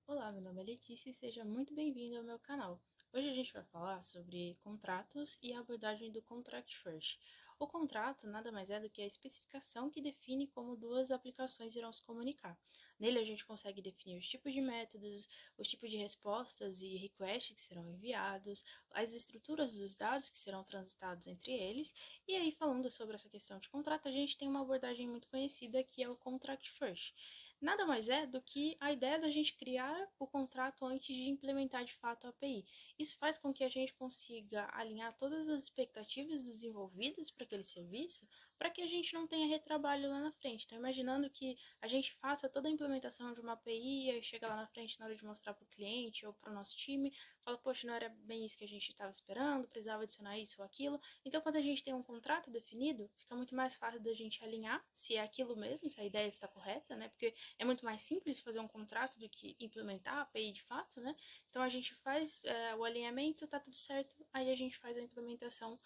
Olá, meu nome é Letícia e seja muito bem-vindo ao meu canal. Hoje a gente vai falar sobre contratos e a abordagem do Contract First. O contrato nada mais é do que a especificação que define como duas aplicações irão se comunicar. Nele a gente consegue definir os tipos de métodos, os tipos de respostas e requests que serão enviados, as estruturas dos dados que serão transitados entre eles, e aí falando sobre essa questão de contrato, a gente tem uma abordagem muito conhecida que é o Contract First. Nada mais é do que a ideia da gente criar o contrato antes de implementar de fato a API. Isso faz com que a gente consiga alinhar todas as expectativas dos envolvidos para aquele serviço, para que a gente não tenha retrabalho lá na frente. Então, imaginando que a gente faça toda a implementação de uma API e aí chega lá na frente na hora de mostrar para o cliente ou para o nosso time, fala, poxa, não era bem isso que a gente estava esperando, precisava adicionar isso ou aquilo. Então, quando a gente tem um contrato definido, fica muito mais fácil da gente alinhar se é aquilo mesmo, se a ideia está correta, né? Porque é muito mais simples fazer um contrato do que implementar a API de fato, né? Então a gente faz o alinhamento, tá tudo certo, aí a gente faz a implementação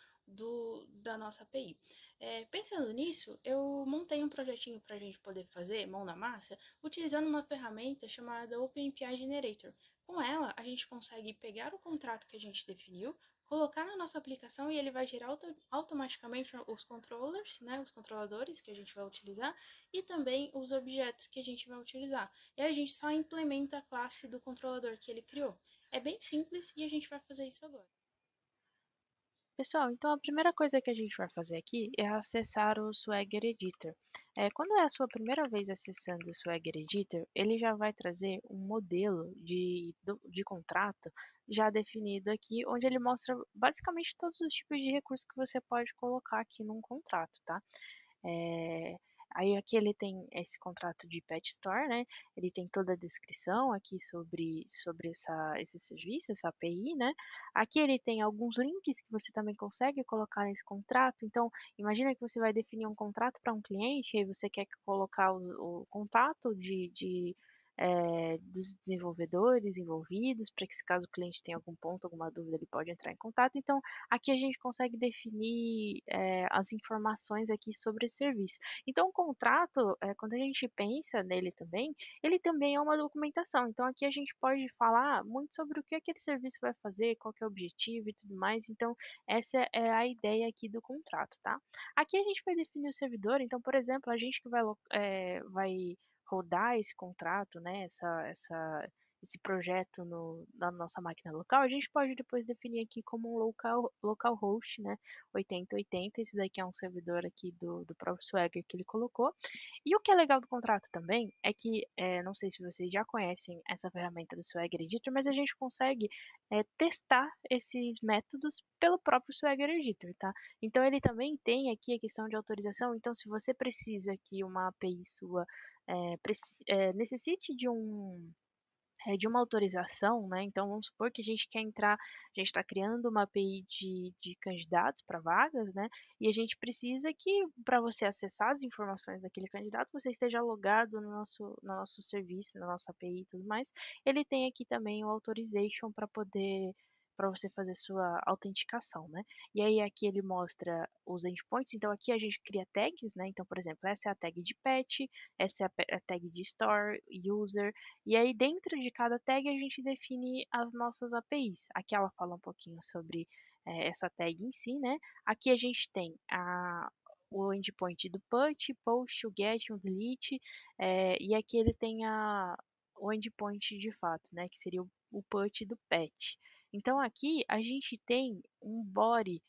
da nossa API. Pensando nisso, eu montei um projetinho para a gente poder fazer, mão na massa, utilizando uma ferramenta chamada OpenAPI Generator. Com ela, a gente consegue pegar o contrato que a gente definiu, colocar na nossa aplicação e ele vai gerar automaticamente os controllers, né, os controladores que a gente vai utilizar e também os objetos que a gente vai utilizar. E a gente só implementa a classe do controlador que ele criou. É bem simples e a gente vai fazer isso agora. Pessoal, então a primeira coisa que a gente vai fazer aqui é acessar o Swagger Editor. Quando é a sua primeira vez acessando o Swagger Editor, ele já vai trazer um modelo de contrato já definido aqui, onde ele mostra basicamente todos os tipos de recursos que você pode colocar aqui num contrato, tá? É, Aí aqui ele tem esse contrato de Pet Store, né? Ele tem toda a descrição aqui sobre esse serviço, essa API, né? Aqui ele tem alguns links que você também consegue colocar nesse contrato. Então, imagina que você vai definir um contrato para um cliente, e aí você quer colocar o contato dos desenvolvedores envolvidos, para que se caso o cliente tenha algum ponto, alguma dúvida, ele pode entrar em contato. Então, aqui a gente consegue definir as informações aqui sobre o serviço. Então, o contrato, quando a gente pensa nele também, ele também é uma documentação. Então, aqui a gente pode falar muito sobre o que aquele serviço vai fazer, qual que é o objetivo e tudo mais. Então, essa é a ideia aqui do contrato, tá? Aqui a gente vai definir o servidor. Então, por exemplo, a gente que vai rodar esse contrato, né, esse projeto na nossa máquina local, a gente pode depois definir aqui como um localhost, né, 8080. Esse daqui é um servidor aqui do próprio Swagger que ele colocou. E o que é legal do contrato também é que, não sei se vocês já conhecem essa ferramenta do Swagger Editor, mas a gente consegue testar esses métodos pelo próprio Swagger Editor, tá? Então ele também tem aqui a questão de autorização. Então, se você precisa que uma API sua necessite de uma autorização, né? Então, vamos supor que a gente quer entrar, a gente está criando uma API de candidatos para vagas, né? E a gente precisa que, para você acessar as informações daquele candidato, você esteja logado no nosso serviço, na nossa API e tudo mais. Ele tem aqui também o authorization para você fazer sua autenticação, né? E aí aqui ele mostra os endpoints. Então aqui a gente cria tags, né? Então, por exemplo, essa é a tag de pet, essa é a tag de store, user, e aí, dentro de cada tag, a gente define as nossas APIs. Aqui ela fala um pouquinho sobre essa tag em si, né? Aqui a gente tem o endpoint do put, post, o get, o delete, e aqui ele tem o endpoint de fato, né? Que seria o put do pet. Então, aqui a gente tem um body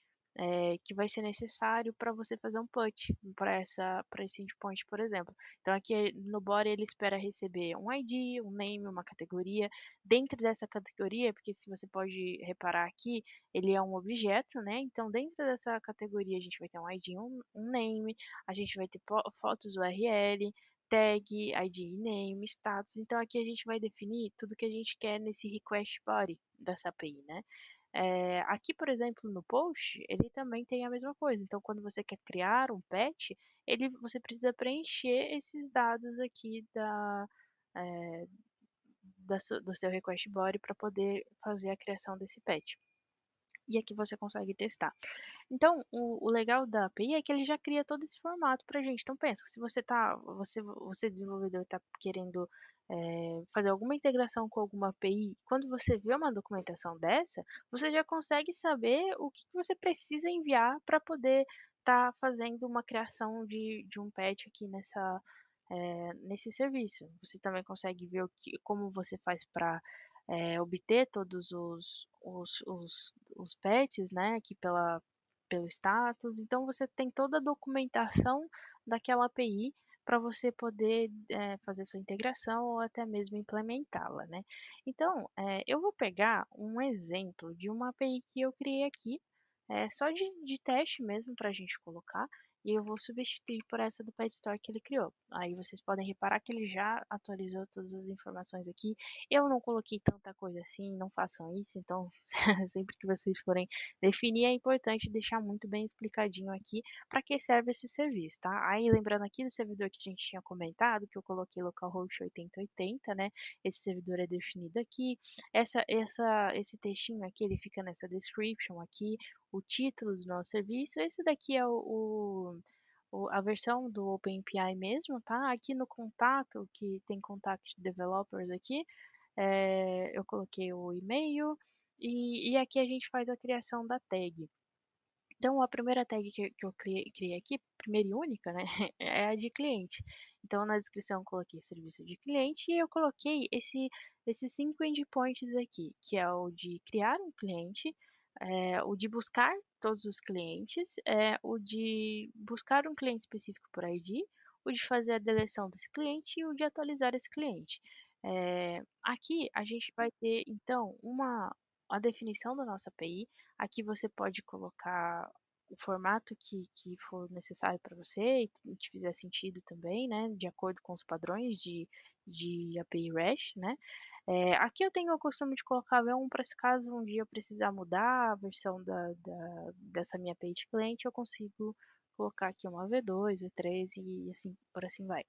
que vai ser necessário para você fazer um put para esse endpoint, por exemplo. Então, aqui no body ele espera receber um ID, um name, uma categoria. Dentro dessa categoria, porque se você pode reparar aqui, ele é um objeto, né? Então, dentro dessa categoria, a gente vai ter um ID, um name, a gente vai ter fotos URL, tag, ID, name, status. Então, aqui a gente vai definir tudo que a gente quer nesse request body dessa API, né? Aqui, por exemplo, no post, ele também tem a mesma coisa. Então, quando você quer criar um pet, você precisa preencher esses dados aqui é, do seu request body para poder fazer a criação desse pet. E aqui você consegue testar. Então, o legal da API é que ele já cria todo esse formato para a gente. Então, pensa, se você desenvolvedor, está querendo fazer alguma integração com alguma API, quando você vê uma documentação dessa, você já consegue saber o que você precisa enviar para poder estar fazendo uma criação de um patch aqui nesse serviço. Você também consegue ver como você faz para obter todos os patches, né, aqui pelo status. Então, você tem toda a documentação daquela API para você poder fazer sua integração ou até mesmo implementá-la, né? Então, eu vou pegar um exemplo de uma API que eu criei aqui, só de teste mesmo para a gente colocar, e eu vou substituir por essa do PetStore que ele criou. Aí vocês podem reparar que ele já atualizou todas as informações aqui. Eu não coloquei tanta coisa assim, não façam isso, então sempre que vocês forem definir, é importante deixar muito bem explicadinho aqui para que serve esse serviço, tá? Aí lembrando aqui do servidor que a gente tinha comentado, que eu coloquei localhost 8080, né? Esse servidor é definido aqui. Esse textinho aqui, ele fica nessa description aqui, o título do nosso serviço. Esse daqui é a versão do OpenAPI mesmo, tá? Aqui no contato, que tem contact developers aqui, eu coloquei o e-mail e aqui a gente faz a criação da tag. Então, a primeira tag que eu criei aqui, primeira e única, né, é a de cliente. Então, na descrição eu coloquei serviço de cliente e eu coloquei esses 5 endpoints aqui, que é o de criar um cliente, o de buscar todos os clientes, o de buscar um cliente específico por ID, o de fazer a deleção desse cliente e o de atualizar esse cliente. Aqui a gente vai ter, então, a definição da nossa API. Aqui você pode colocar o formato que for necessário para você e que fizer sentido também, né, de acordo com os padrões de API REST, né. Aqui eu tenho o costume de colocar V1 para se caso um dia eu precisar mudar a versão dessa minha API de cliente, eu consigo colocar aqui uma V2, V3 e assim por assim vai.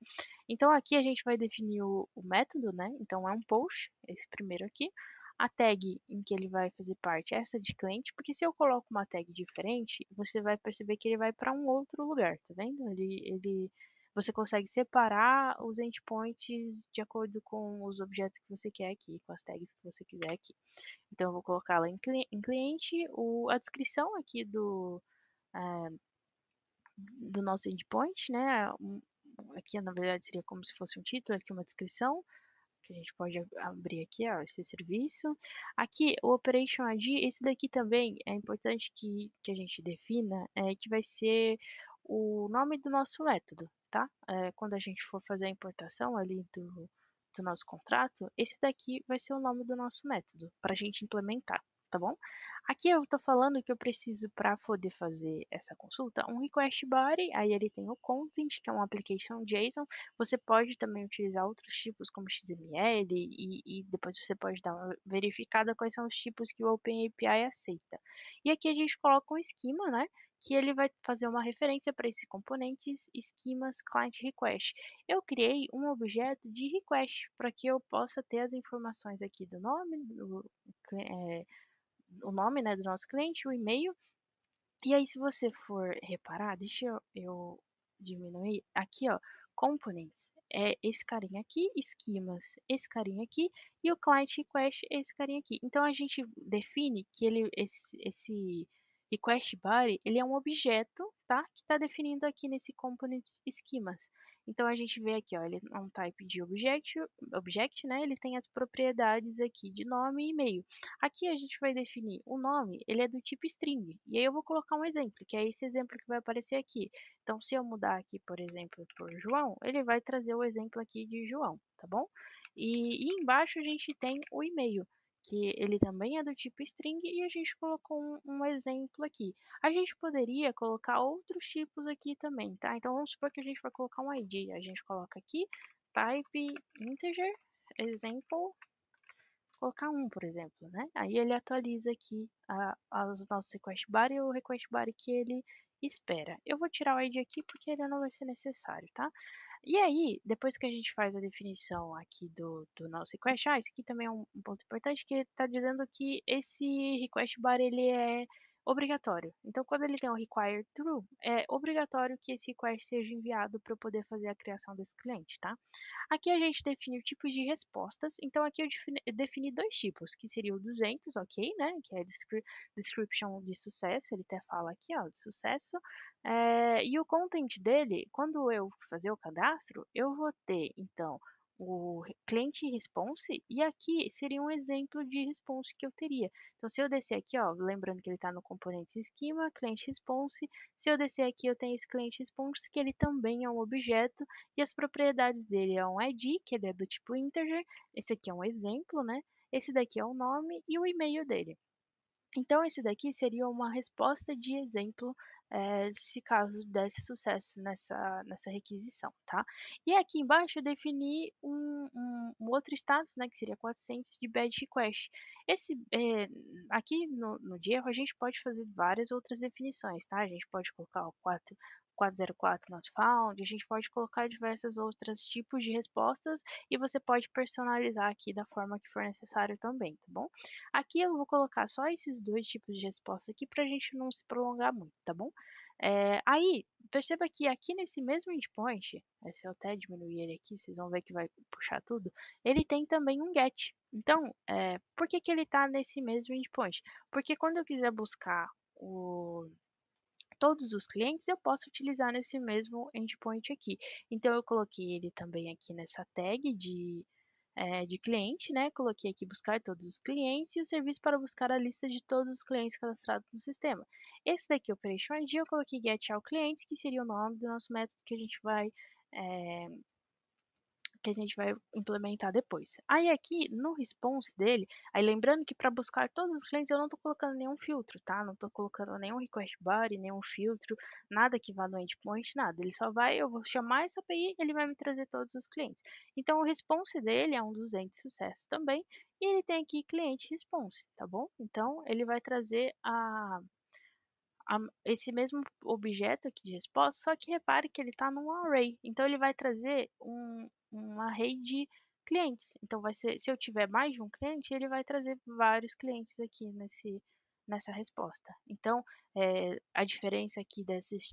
Então aqui a gente vai definir o método, né? Então é um post, esse primeiro aqui. A tag em que ele vai fazer parte é essa de cliente, porque se eu coloco uma tag diferente, você vai perceber que ele vai para um outro lugar, tá vendo? Você consegue separar os endpoints de acordo com os objetos que você quer aqui, com as tags que você quiser aqui. Então eu vou colocá-la em cliente, a descrição aqui do nosso endpoint, né? Aqui na verdade seria como se fosse um título, aqui uma descrição, que a gente pode abrir aqui, ó, esse serviço. Aqui, o Operation ID, esse daqui também é importante que a gente defina, que vai ser o nome do nosso método, tá? Quando a gente for fazer a importação ali do nosso contrato, esse daqui vai ser o nome do nosso método, para a gente implementar, tá bom? Aqui eu estou falando que eu preciso, para poder fazer essa consulta, um request body, aí ele tem o content, que é um application JSON. Você pode também utilizar outros tipos, como XML, e depois você pode dar uma verificada quais são os tipos que o OpenAPI aceita. E aqui a gente coloca um esquema, né? Que ele vai fazer uma referência para esses componentes, esquemas, client request. Eu criei um objeto de request para que eu possa ter as informações aqui do nome, o nome, né, do nosso cliente, o e-mail. E aí, se você for reparar, deixa eu diminuir aqui, ó, components, é esse carinha aqui, esquemas, esse carinha aqui, e o client request é esse carinha aqui. Então, a gente define que esse request body, ele é um objeto, tá? Que está definido aqui nesse component esquemas. Então, a gente vê aqui, ó, ele é um type de object, né? Ele tem as propriedades aqui de nome e e-mail. Aqui a gente vai definir o nome, ele é do tipo string. E aí eu vou colocar um exemplo, que é esse exemplo que vai aparecer aqui. Então, se eu mudar aqui, por exemplo, por João, ele vai trazer o exemplo aqui de João, tá bom? E embaixo a gente tem o e-mail, que ele também é do tipo string e a gente colocou um exemplo aqui. A gente poderia colocar outros tipos aqui também, tá? Então, vamos supor que a gente vai colocar um ID. A gente coloca aqui type integer, example, colocar um, por exemplo, né? Aí ele atualiza aqui os nossos request body e o request body que ele espera. Eu vou tirar o ID aqui porque ele não vai ser necessário, tá? E aí, depois que a gente faz a definição aqui do nosso request, esse aqui também é um ponto importante, que ele está dizendo que esse request body, ele é obrigatório. Então, quando ele tem o require true, é obrigatório que esse request seja enviado para eu poder fazer a criação desse cliente, tá? Aqui a gente define o tipo de respostas. Então, aqui eu defini dois tipos, que seria o 200, ok, né? Que é description de sucesso, ele até fala aqui, ó, de sucesso. E o content dele, quando eu fazer o cadastro, eu vou ter, então, o cliente response, e aqui seria um exemplo de response que eu teria. Então, se eu descer aqui, ó, lembrando que ele está no componentes esquema, cliente response, se eu descer aqui, eu tenho esse cliente response, que ele também é um objeto, e as propriedades dele é um ID, que ele é do tipo integer, esse aqui é um exemplo, né? Esse daqui é o nome e o e-mail dele. Então, esse daqui seria uma resposta de exemplo, se caso desse sucesso nessa requisição, tá? E aqui embaixo eu defini um outro status, né, que seria 400 de bad request. Aqui no de erro a gente pode fazer várias outras definições, tá? A gente pode colocar o 404 not found, a gente pode colocar diversos outros tipos de respostas e você pode personalizar aqui da forma que for necessário também, tá bom? Aqui eu vou colocar só esses dois tipos de resposta aqui para a gente não se prolongar muito, tá bom? Aí, perceba que aqui nesse mesmo endpoint, se eu até diminuir ele aqui, vocês vão ver que vai puxar tudo, ele tem também um get. Então, por que que ele está nesse mesmo endpoint? Porque quando eu quiser buscar todos os clientes, eu posso utilizar nesse mesmo endpoint aqui. Então, eu coloquei ele também aqui nessa tag de cliente, né? Coloquei aqui buscar todos os clientes e o serviço para buscar a lista de todos os clientes cadastrados no sistema. Esse daqui, Operation ID, eu coloquei get all clients, que seria o nome do nosso método é, que a gente vai implementar depois. Aí aqui no response dele, aí lembrando que para buscar todos os clientes eu não estou colocando nenhum filtro, tá? Não estou colocando nenhum request body, nenhum filtro, nada que vá no endpoint, nada. Ele só vai, eu vou chamar essa API e ele vai me trazer todos os clientes. Então o response dele é um 200 sucesso também, e ele tem aqui cliente response, tá bom? Então ele vai trazer esse mesmo objeto aqui de resposta, só que repare que ele está num array. Então, ele vai trazer um array de clientes. Então, vai ser, se eu tiver mais de um cliente, ele vai trazer vários clientes aqui nessa resposta. Então, a diferença aqui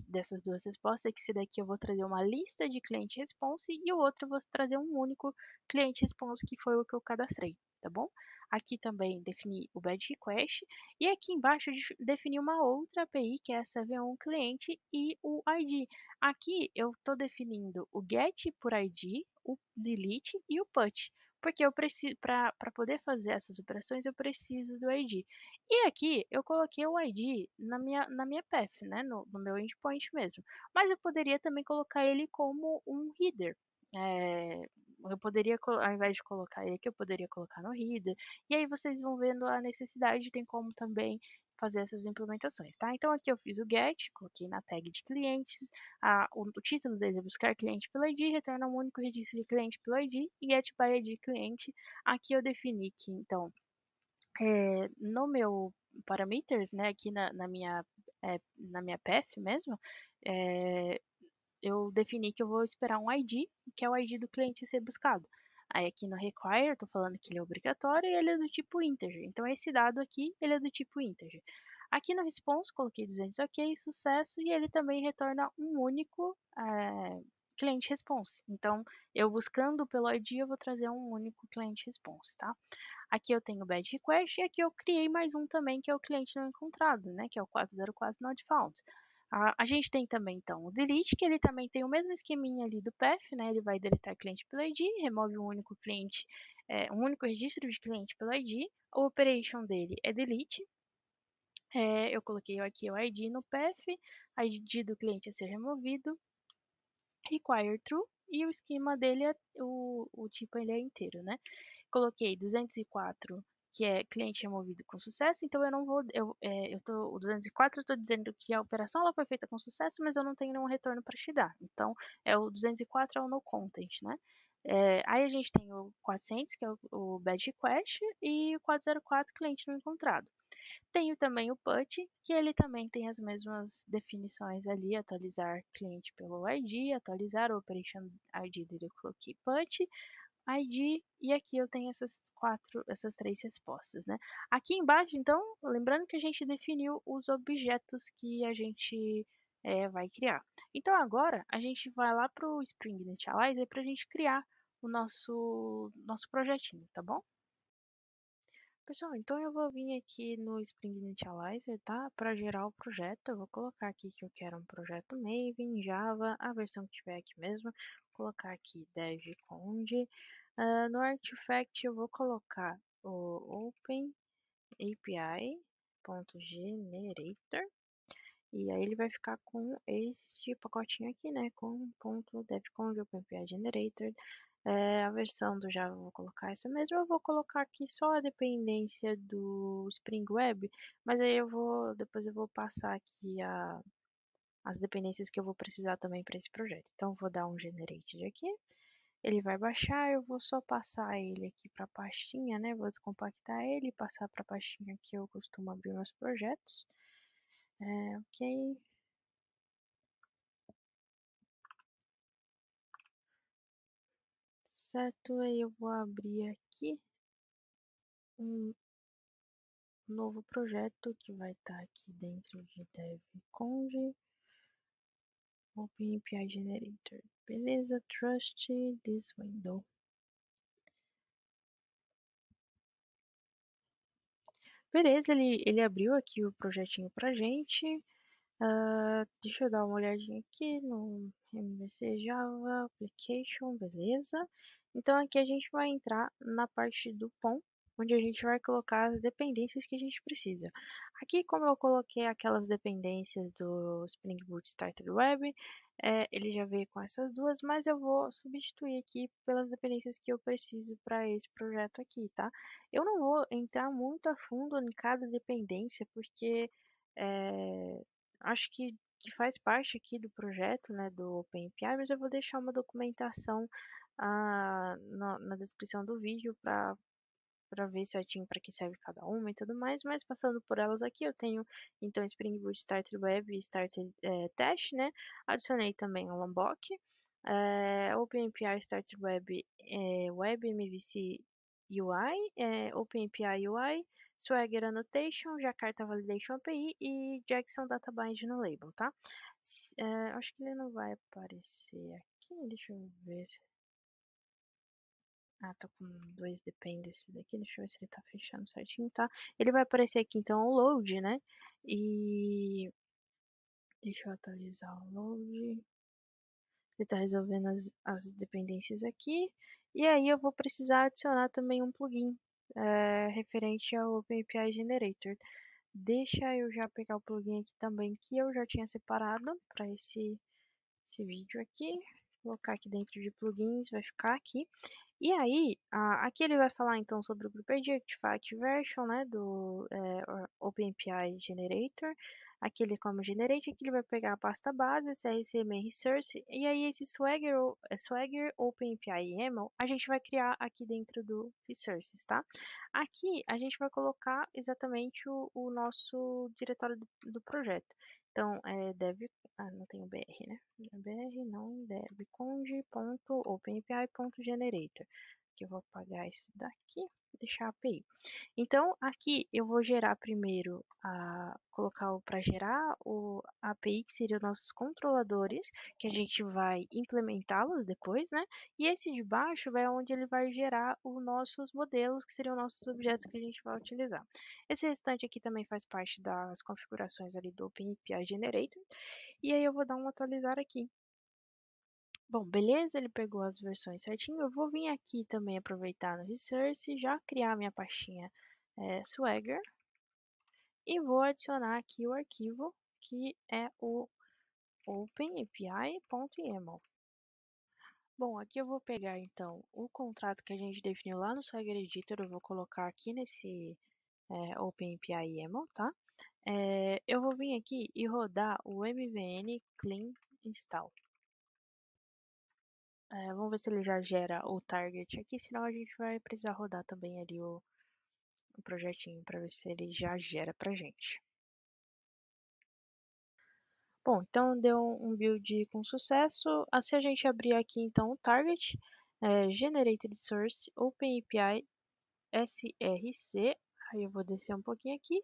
dessas duas respostas é que esse daqui eu vou trazer uma lista de cliente response e o outro eu vou trazer um único cliente response, que foi o que eu cadastrei, tá bom? Aqui também defini o bad request e aqui embaixo eu defini uma outra API, que é essa V1 cliente e o ID. Aqui eu estou definindo o get por ID, o delete e o put, porque eu preciso, para poder fazer essas operações, eu preciso do ID. E aqui eu coloquei o ID na minha path, né, no meu endpoint mesmo. Mas eu poderia também colocar ele como um header. É, eu poderia, ao invés de colocar ele aqui, eu poderia colocar no header. E aí vocês vão vendo a necessidade, tem como também fazer essas implementações, tá? Então aqui eu fiz o get, coloquei na tag de clientes, o título dele é buscar cliente pelo ID, retorna um único registro de cliente pelo ID e get by ID cliente. Aqui eu defini que, então, no meu parameters, né, aqui na minha path mesmo, eu defini que eu vou esperar um ID, que é o ID do cliente a ser buscado. Aí aqui no require, eu tô falando que ele é obrigatório e ele é do tipo integer. Então esse dado aqui, ele é do tipo integer. Aqui no response, coloquei 200 ok, sucesso, e ele também retorna um único cliente response. Então, eu buscando pelo ID, eu vou trazer um único cliente response, tá? Aqui eu tenho o bad request e aqui eu criei mais um também, que é o cliente não encontrado, né? Que é o 404 not found. A gente tem também, então, o delete, que ele também tem o mesmo esqueminha ali do path, né? Ele vai deletar cliente pelo ID, remove um único cliente, um único registro de cliente pelo ID. O operation dele é delete. Eu coloquei aqui o ID no path, ID do cliente a ser removido, require true, e o esquema dele, o tipo ele é inteiro, né? Coloquei 204, que é cliente removido com sucesso, então eu não vou, o 204 eu estou dizendo que a operação ela foi feita com sucesso, mas eu não tenho nenhum retorno para te dar. Então, o 204 é o no content, né? Aí a gente tem o 400, que é o bad request, e o 404, cliente não encontrado. Tenho também o put, que ele também tem as mesmas definições ali, atualizar cliente pelo ID, atualizar o operation ID dele, eu coloquei put, ID, e aqui eu tenho essas três respostas, né? Aqui embaixo, então, lembrando que a gente definiu os objetos que a gente vai criar. Então, agora, a gente vai lá para o Spring Initializer para a gente criar o nosso projetinho, tá bom? Pessoal, então eu vou vir aqui no Spring Initializer, tá? Para gerar o projeto, eu vou colocar aqui que eu quero um projeto Maven, Java, a versão que tiver aqui mesmo. Vou colocar aqui devconj. No Artifact eu vou colocar o Open API.generator. E aí ele vai ficar com este pacotinho aqui, né? Com .devconj Open API Generator. A versão do Java eu vou colocar essa mesma, eu vou colocar aqui só a dependência do Spring Web, mas aí depois eu vou passar aqui as dependências que eu vou precisar também para esse projeto. Então, eu vou dar um generate aqui, ele vai baixar, eu vou só passar ele aqui para a pastinha, né? Vou descompactar ele e passar para a pastinha que eu costumo abrir meus projetos. Ok. Certo, aí eu vou abrir aqui um novo projeto que vai estar aqui dentro de devconj Open API Generator. Beleza, trust this window. Beleza, ele abriu aqui o projetinho pra gente. Deixa eu dar uma olhadinha aqui no MVC Java Application, beleza. Então aqui a gente vai entrar na parte do POM, onde a gente vai colocar as dependências que a gente precisa. Aqui, como eu coloquei aquelas dependências do Spring Boot Starter Web, ele já veio com essas duas, mas eu vou substituir aqui pelas dependências que eu preciso para esse projeto aqui, tá? Eu não vou entrar muito a fundo em cada dependência, porque é, acho que faz parte aqui do projeto, né, do OpenAPI, mas eu vou deixar uma documentação na descrição do vídeo para ver certinho para que serve cada uma e tudo mais, mas passando por elas aqui, eu tenho então Spring Boot Starter Web e Starter Test, né? Adicionei também o Lombok, OpenAPI Starter Web, Web MVC UI, OpenAPI UI, Swagger Annotation, Jakarta Validation API e Jackson Databind no label, tá? Acho que ele não vai aparecer aqui, deixa eu ver se tô com dois dependencies daqui, deixa eu ver se ele tá fechando certinho, tá? Ele vai aparecer aqui então o load, né? E deixa eu atualizar o load. Ele tá resolvendo as dependências aqui. E aí eu vou precisar adicionar também um plugin referente ao OpenAPI Generator. Deixa eu já pegar o plugin aqui também que eu já tinha separado para esse vídeo aqui. Vou colocar aqui dentro de plugins, vai ficar aqui. E aí, aqui ele vai falar então sobre o Predict Fact Version, né, do OpenAPI Generator. Aqui ele como Generate, aqui ele vai pegar a pasta base, CRCM Resource, e aí esse Swagger OpenAPI YAML, a gente vai criar aqui dentro do Resources, tá? Aqui a gente vai colocar exatamente o nosso diretório do projeto. Então, não tem o BR, né? BR não, devconj.openapi.generator. Que eu vou apagar isso daqui, deixar a API. Então, aqui eu vou gerar primeiro, colocar para gerar a API, que seriam nossos controladores, que a gente vai implementá-los depois, né? E esse de baixo vai onde ele vai gerar os nossos modelos, que seriam nossos objetos que a gente vai utilizar. Esse restante aqui também faz parte das configurações ali do OpenAPI Generator. E aí eu vou dar um atualizar aqui. Bom, beleza, ele pegou as versões certinho. Eu vou vir aqui também aproveitar no Resource, já criar minha pastinha Swagger e vou adicionar aqui o arquivo que é o openapi.yaml. Bom, aqui eu vou pegar então o contrato que a gente definiu lá no Swagger Editor, eu vou colocar aqui nesse OpenAPI YAML, tá? Eu vou vir aqui e rodar o mvn clean install. Vamos ver se ele já gera o target aqui, senão a gente vai precisar rodar também ali o projetinho para ver se ele já gera pra gente. Bom, então deu um build com sucesso. Se a gente abrir aqui então o target, Generated Source Open API SRC, aí eu vou descer um pouquinho aqui,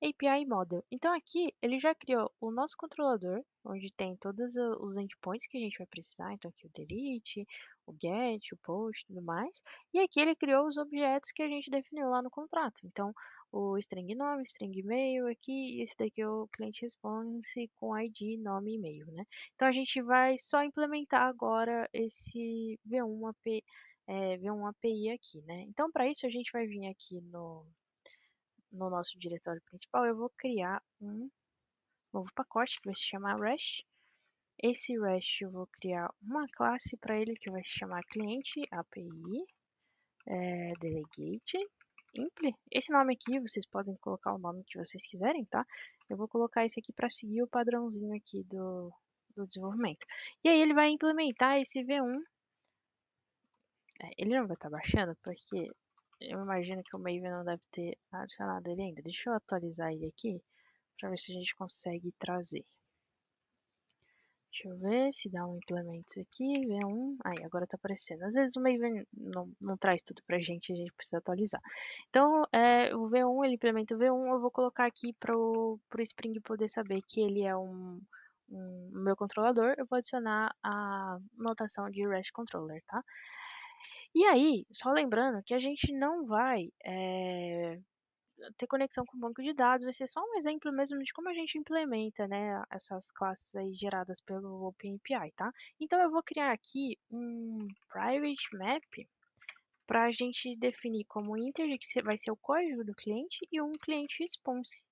API Model. Então aqui ele já criou o nosso controlador, onde tem todos os endpoints que a gente vai precisar, então aqui o delete, o get, o post e tudo mais. E aqui ele criou os objetos que a gente definiu lá no contrato. Então o string nome, string e-mail aqui, e esse daqui é o cliente response com ID, nome e e-mail, né? Então a gente vai só implementar agora esse V1 V1 API aqui, né? Então, para isso, a gente vai vir aqui no nosso diretório principal, eu vou criar um novo pacote que vai se chamar REST. Esse REST eu vou criar uma classe para ele que vai se chamar cliente API delegate impl. Esse nome aqui, vocês podem colocar o nome que vocês quiserem, tá? Eu vou colocar esse aqui para seguir o padrãozinho aqui do desenvolvimento. E aí ele vai implementar esse V1. Ele não vai estar baixando porque eu imagino que o Maven não deve ter adicionado ele ainda. Deixa eu atualizar ele aqui para ver se a gente consegue trazer. Deixa eu ver se dá um implements aqui, V1. Aí, agora tá aparecendo. Às vezes o Maven não traz tudo pra gente, a gente precisa atualizar. Então, o V1, ele implementa o V1, eu vou colocar aqui pro Spring poder saber que ele é um meu controlador. Eu vou adicionar a notação de REST Controller, tá? E aí, só lembrando que a gente não vai ter conexão com o banco de dados, vai ser só um exemplo mesmo de como a gente implementa, né, essas classes aí geradas pelo OpenAPI, tá? Então eu vou criar aqui um private map para a gente definir como integer, que vai ser o código do cliente, e um cliente response,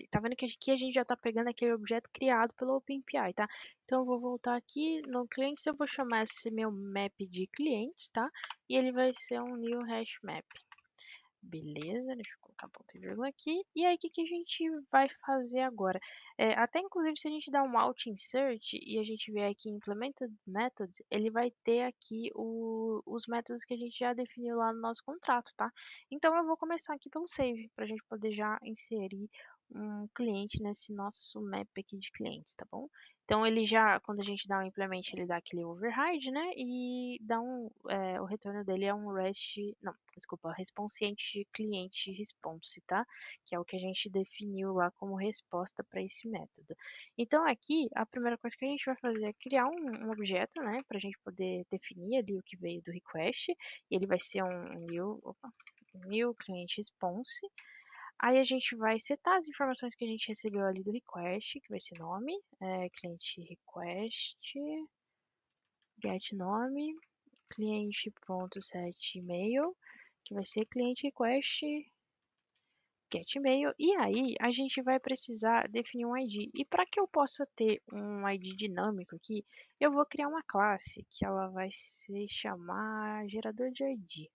tá vendo que aqui a gente já está pegando aquele objeto criado pelo OpenAPI, tá? Então eu vou voltar aqui no clientes, eu vou chamar esse meu map de clientes, tá? E ele vai ser um new hash map. Beleza, deixa eu colocar ponto e vírgula aqui. E aí, o que, que a gente vai fazer agora? Até inclusive, se a gente dar um alt insert e a gente vier aqui em implemented methods, ele vai ter aqui os métodos que a gente já definiu lá no nosso contrato, tá? Então, eu vou começar aqui pelo save, para a gente poder já inserir um cliente nesse nosso map aqui de clientes, tá bom? Então, ele já, quando a gente dá um implement, ele dá aquele override, né? E dá o retorno dele é um REST, não, desculpa, responsiente cliente response, tá? Que é o que a gente definiu lá como resposta para esse método. Então, aqui, a primeira coisa que a gente vai fazer é criar um objeto, né? Para a gente poder definir ali o que veio do request. E ele vai ser um new client response. Aí a gente vai setar as informações que a gente recebeu ali do request, que vai ser nome, cliente request, get nome, cliente.set e-mail, que vai ser cliente request get e-mail. E aí a gente vai precisar definir um ID. E para que eu possa ter um ID dinâmico aqui, eu vou criar uma classe que ela vai se chamar gerador de ID.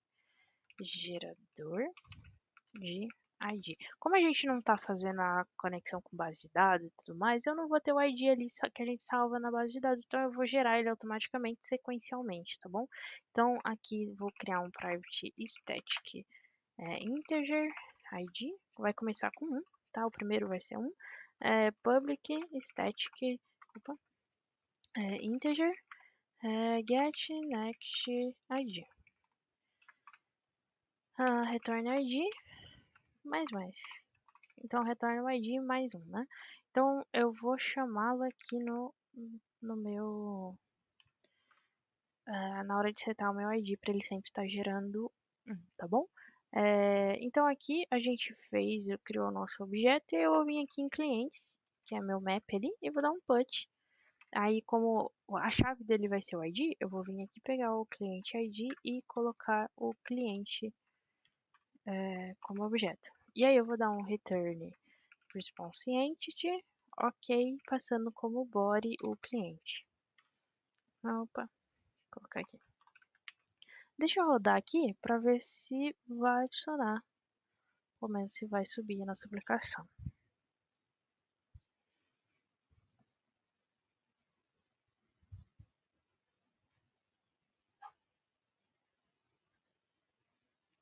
Gerador de ID. Como a gente não está fazendo a conexão com base de dados e tudo mais, eu não vou ter o ID ali que a gente salva na base de dados, então eu vou gerar ele automaticamente, sequencialmente, tá bom? Então aqui vou criar um private static integer ID, vai começar com 1, tá? O primeiro vai ser 1. Public static integer get next ID. Return ID mais. Então, retorna o ID mais 1, né? Então, eu vou chamá-lo aqui no meu... na hora de setar o meu ID, para ele sempre estar gerando 1, tá bom? Então, aqui a gente criou o nosso objeto e eu vim aqui em clientes, que é meu map ali, e vou dar um put. Aí, como a chave dele vai ser o ID, eu vou vir aqui pegar o cliente ID e colocar o cliente como objeto. E aí, eu vou dar um return response entity, ok, passando como body o cliente. Opa, vou colocar aqui. Deixa eu rodar aqui para ver se vai adicionar, ou menos se vai subir a nossa aplicação.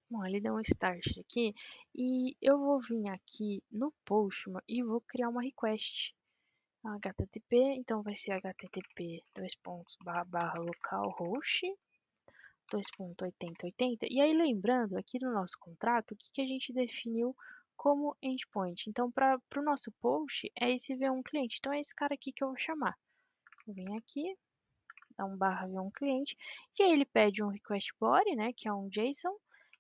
Bom, ele deu um start aqui e eu vou vir aqui no Postman e vou criar uma request. HTTP, então vai ser http localhost 2.8080. E aí lembrando aqui no nosso contrato, o que a gente definiu como endpoint. Então para o nosso post é esse V1 cliente. Então é esse cara aqui que eu vou chamar. Vou vir aqui, dar um barra V1 cliente, e aí ele pede um request body, né, que é um JSON,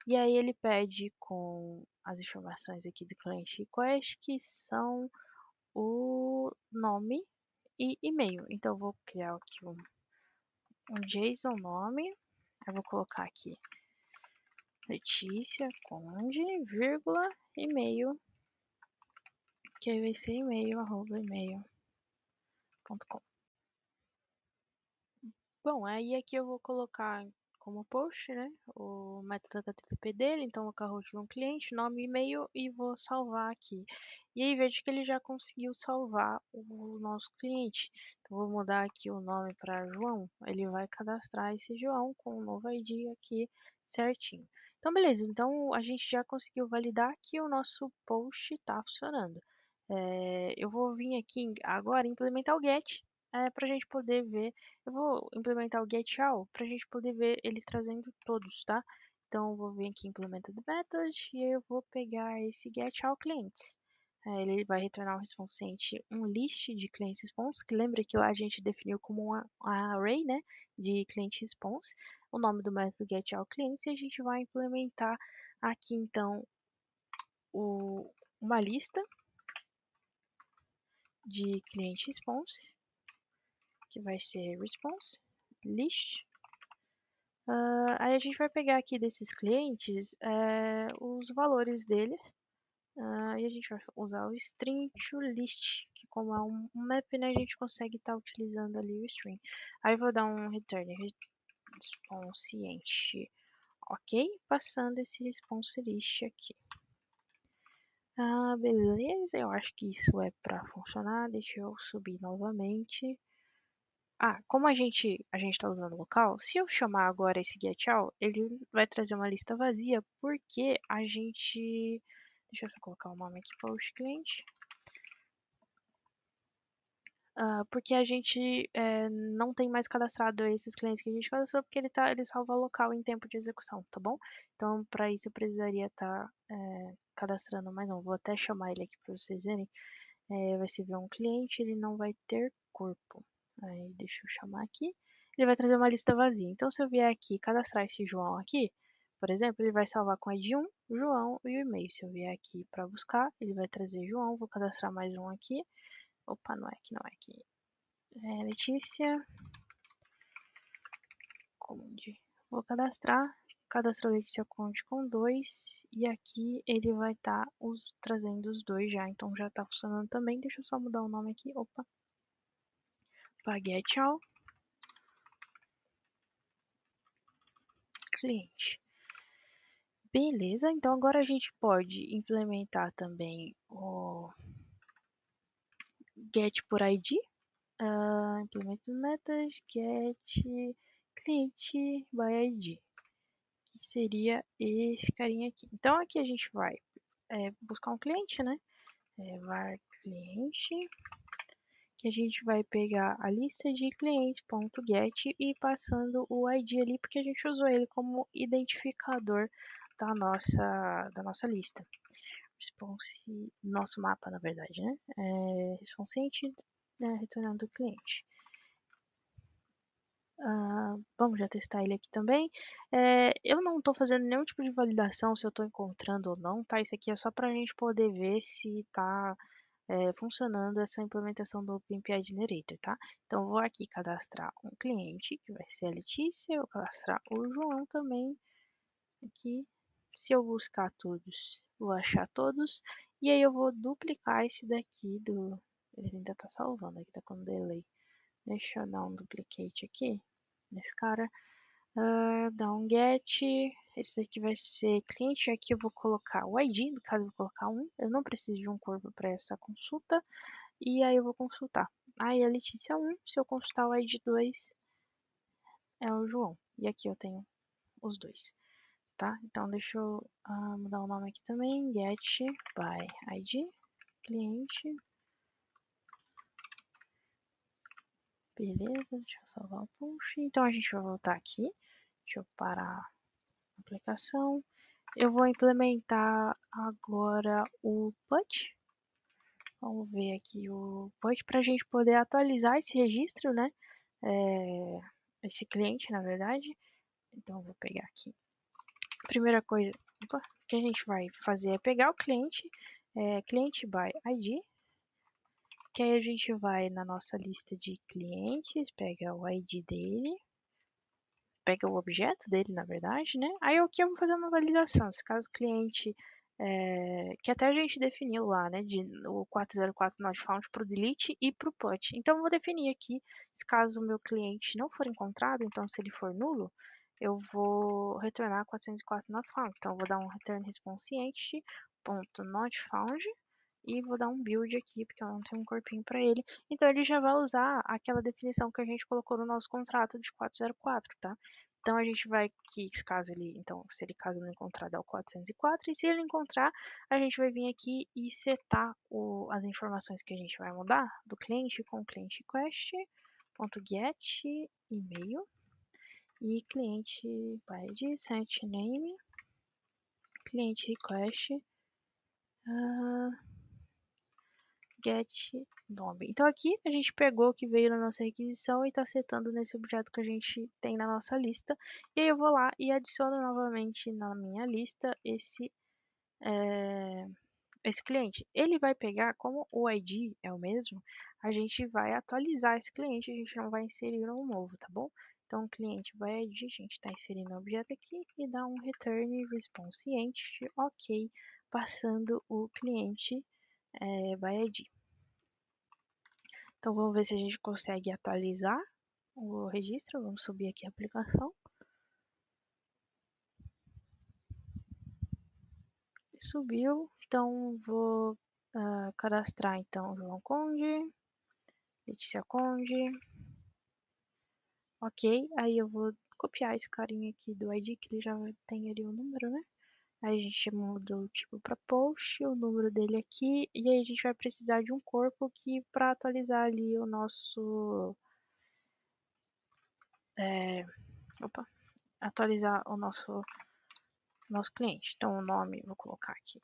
e aí ele pede com as informações aqui do cliente request, que são o nome e e-mail. Então eu vou criar aqui um JSON nome, eu vou colocar aqui Letícia Conde, vírgula, e-mail, que aí vai ser e-mail, arroba e-mail.com. Bom, aí aqui eu vou colocar como post, né, o método HTTP dele, então localhost de um cliente, nome e e-mail, e vou salvar aqui. E aí vejo que ele já conseguiu salvar o nosso cliente. Então vou mudar aqui o nome para João, ele vai cadastrar esse João com o novo ID aqui certinho. Então beleza, então a gente já conseguiu validar que o nosso post está funcionando. Eu vou vir aqui agora implementar o get, para a gente poder ver. Eu vou implementar o getAll para a gente poder ver ele trazendo todos, tá? Então eu vou vir aqui em implemented method e aí eu vou pegar esse getAll clients. Ele vai retornar um response um list de clients response, que lembra que lá a gente definiu como uma array, né, de client response, o nome do método getAll clients, e a gente vai implementar aqui então uma lista de client response, que vai ser response list. Aí a gente vai pegar aqui desses clientes os valores deles, e a gente vai usar o string to list, que como é um map, né, a gente consegue estar utilizando ali o string. Aí eu vou dar um return response int, ok? Passando esse response list aqui. Beleza, eu acho que isso é para funcionar. Deixa eu subir novamente. Como a gente está usando local, se eu chamar agora esse getAll, ele vai trazer uma lista vazia, porque a gente... Deixa eu só colocar o nome aqui, post cliente. Porque a gente não tem mais cadastrado esses clientes que a gente cadastrou, porque ele salva local em tempo de execução, tá bom? Então, para isso eu precisaria estar cadastrando, mas não, vou até chamar ele aqui para vocês verem. Vai ser ver um cliente, ele não vai ter corpo. Aí deixa eu chamar aqui. Ele vai trazer uma lista vazia. Então se eu vier aqui cadastrar esse João aqui, por exemplo, ele vai salvar com ID 1, João e o e-mail. Se eu vier aqui para buscar, ele vai trazer João, vou cadastrar mais um aqui. Opa, não é aqui, não é aqui. Letícia Conde. Vou cadastrar. Cadastrou Letícia Conde com 2. E aqui ele vai estar trazendo os dois já. Então já está funcionando também. Deixa eu só mudar o nome aqui. Opa. getAll cliente. Beleza, então agora a gente pode implementar também o get por ID. Implement method get cliente by ID, que seria esse carinha aqui. Então aqui a gente vai buscar um cliente, né? Var cliente, que a gente vai pegar a lista de clientes.get e passando o ID ali, porque a gente usou ele como identificador da nossa lista. Response, nosso mapa, na verdade, né? Response retornando o cliente. Vamos já testar ele aqui também. Eu não estou fazendo nenhum tipo de validação se eu estou encontrando ou não, tá? Isso aqui é só para a gente poder ver se está funcionando essa implementação do OpenAPI Generator, tá? Então, eu vou aqui cadastrar um cliente, que vai ser a Letícia, eu vou cadastrar o João também, aqui. Se eu buscar todos, vou achar todos, e aí eu vou duplicar esse daqui ele ainda está salvando, aqui está com delay. Deixa eu dar um duplicate aqui, nesse cara. Dar um get, esse daqui vai ser cliente, aqui eu vou colocar o ID, no caso eu vou colocar um, eu não preciso de um corpo para essa consulta, e aí eu vou consultar. Aí a Letícia 1, se eu consultar o ID 2, é o João, e aqui eu tenho os dois, tá? Então deixa eu mudar o nome aqui também, get by ID, cliente, Beleza, deixa eu salvar o push. Então a gente vai voltar aqui. Deixa eu parar a aplicação. Eu vou implementar agora o put. Vamos ver aqui o put para a gente poder atualizar esse registro, né? Esse cliente, na verdade. Então eu vou pegar aqui. Primeira coisa que a gente vai fazer é pegar o cliente, cliente by ID, que aí a gente vai na nossa lista de clientes, pega o ID dele, pega o objeto dele, na verdade, né? Aí aqui eu vou fazer uma validação, se caso o cliente, que até a gente definiu lá, né, o 404 not found para o delete e para o put. Então eu vou definir aqui, se caso o meu cliente não for encontrado, então se ele for nulo, eu vou retornar 404 not found. Então eu vou dar um return response entity ponto not found e vou dar um build aqui, porque eu não tenho um corpinho para ele. Então ele já vai usar aquela definição que a gente colocou no nosso contrato de 404, tá? Então a gente vai aqui, caso ele, então, se ele caso não encontrar, dá o 404, e se ele encontrar, a gente vai vir aqui e setar as informações que a gente vai mudar do cliente com o cliente request.get e-mail e cliente by de set name, cliente request, get nome. Então aqui a gente pegou o que veio na nossa requisição e está setando nesse objeto que a gente tem na nossa lista. E aí eu vou lá e adiciono novamente na minha lista esse cliente. Ele vai pegar, como o ID é o mesmo, a gente vai atualizar esse cliente, a gente não vai inserir um novo, tá bom? Então, cliente by ID, a gente está inserindo o objeto aqui e dá um return response entity, ok, passando o cliente by ID. Então vamos ver se a gente consegue atualizar o registro. Vamos subir aqui a aplicação. Subiu, então vou cadastrar então João Conde, Letícia Conde. Ok, aí eu vou copiar esse carinha aqui do ID, que ele já tem ali o número, né? Aí a gente muda o tipo para post, o número dele aqui, e aí a gente vai precisar de um corpo aqui para atualizar ali o nosso... atualizar o nosso cliente. Então o nome, vou colocar aqui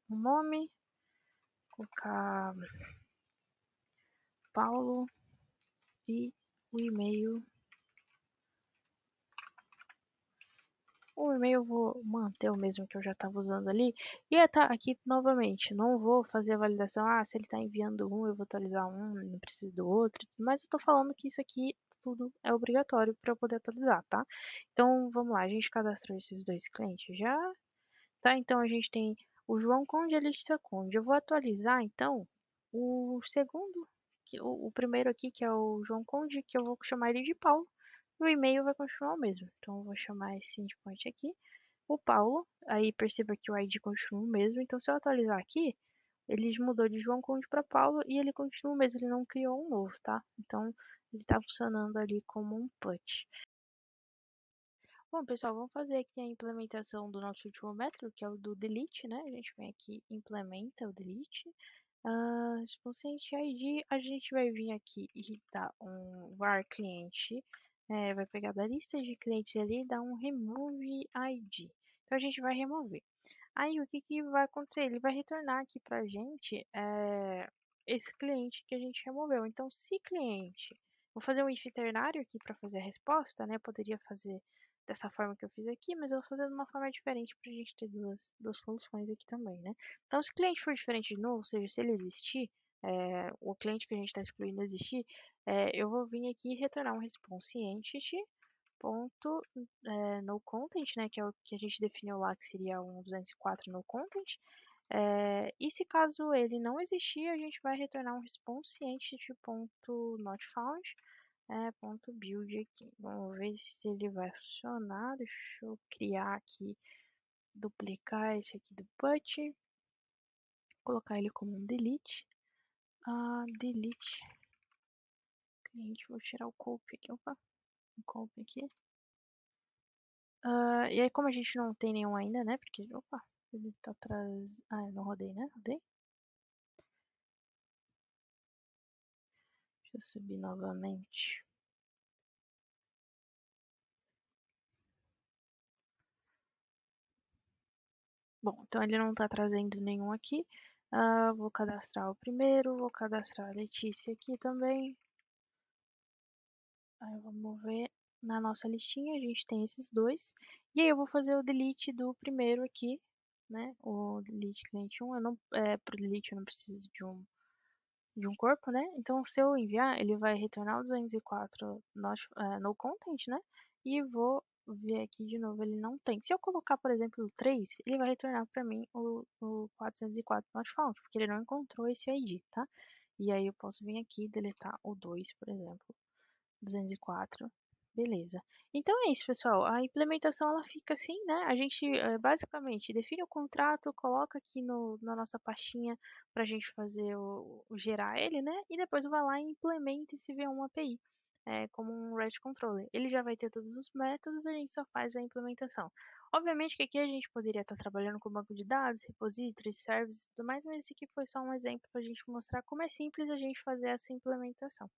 o nome, colocar Paulo e o e-mail. O e-mail eu vou manter o mesmo que eu já estava usando ali. E aqui novamente, não vou fazer a validação, se ele está enviando um, eu vou atualizar um, não preciso do outro. Mas eu estou falando que isso aqui tudo é obrigatório para eu poder atualizar, tá? Então vamos lá, a gente cadastrou esses dois clientes já, tá? Então a gente tem o João Conde e a Letícia Conde. Eu vou atualizar então o segundo, o primeiro aqui, que é o João Conde, que eu vou chamar ele de Paulo. O e-mail vai continuar o mesmo. Então eu vou chamar esse endpoint aqui, o Paulo. Aí perceba que o ID continua o mesmo. Então se eu atualizar aqui, ele mudou de João Conde para Paulo e ele continua o mesmo, ele não criou um novo, tá? Então ele está funcionando ali como um put. Bom, pessoal, vamos fazer aqui a implementação do nosso último método, que é o do delete, né? A gente vem aqui e implementa o delete. Response ID, a gente vai vir aqui e dar um var cliente, vai pegar da lista de clientes ali e dar um remove ID. Então a gente vai remover. Aí o que vai acontecer? Ele vai retornar aqui pra gente esse cliente que a gente removeu. Então, se cliente, vou fazer um if ternário aqui para fazer a resposta, né? Poderia fazer dessa forma que eu fiz aqui, mas eu vou fazer de uma forma diferente para a gente ter duas soluções aqui também, né? Então, se o cliente for diferente de novo, ou seja, se ele existir, o cliente que a gente está excluindo existir, eu vou vir aqui e retornar um response entity ponto no content, né, que é o que a gente definiu lá, que seria um 204 no content. E se caso ele não existir, a gente vai retornar um response entity ponto not found, ponto build aqui. Vamos ver se ele vai funcionar. Deixa eu criar aqui, duplicar esse aqui do put, colocar ele como um delete. Delete cliente, vou tirar o copy aqui, opa, o copy aqui. E aí, como a gente não tem nenhum ainda, né? Porque, opa, ele tá atrás. Eu não rodei, né? Rodei? Deixa eu subir novamente. Bom, então ele não está trazendo nenhum aqui. Vou cadastrar o primeiro, vou cadastrar a Letícia aqui também. Aí vamos ver na nossa listinha, a gente tem esses dois. E aí eu vou fazer o delete do primeiro aqui, né? O delete cliente 1, pro delete eu não preciso de um corpo, né? Então se eu enviar, ele vai retornar o 204 no content, né? E vou ver aqui de novo, ele não tem. Se eu colocar, por exemplo, o 3, ele vai retornar para mim o 404 not found, porque ele não encontrou esse ID, tá? E aí eu posso vir aqui e deletar o 2, por exemplo. 204. Beleza. Então é isso, pessoal. A implementação ela fica assim, né? A gente basicamente define o contrato, coloca aqui na nossa pastinha para a gente fazer gerar ele, né? E depois vai lá e implementa esse V1 API. Como um REST controller. Ele já vai ter todos os métodos, a gente só faz a implementação. Obviamente que aqui a gente poderia estar trabalhando com banco de dados, repositórios, services e tudo mais, mas esse aqui foi só um exemplo para a gente mostrar como é simples a gente fazer essa implementação.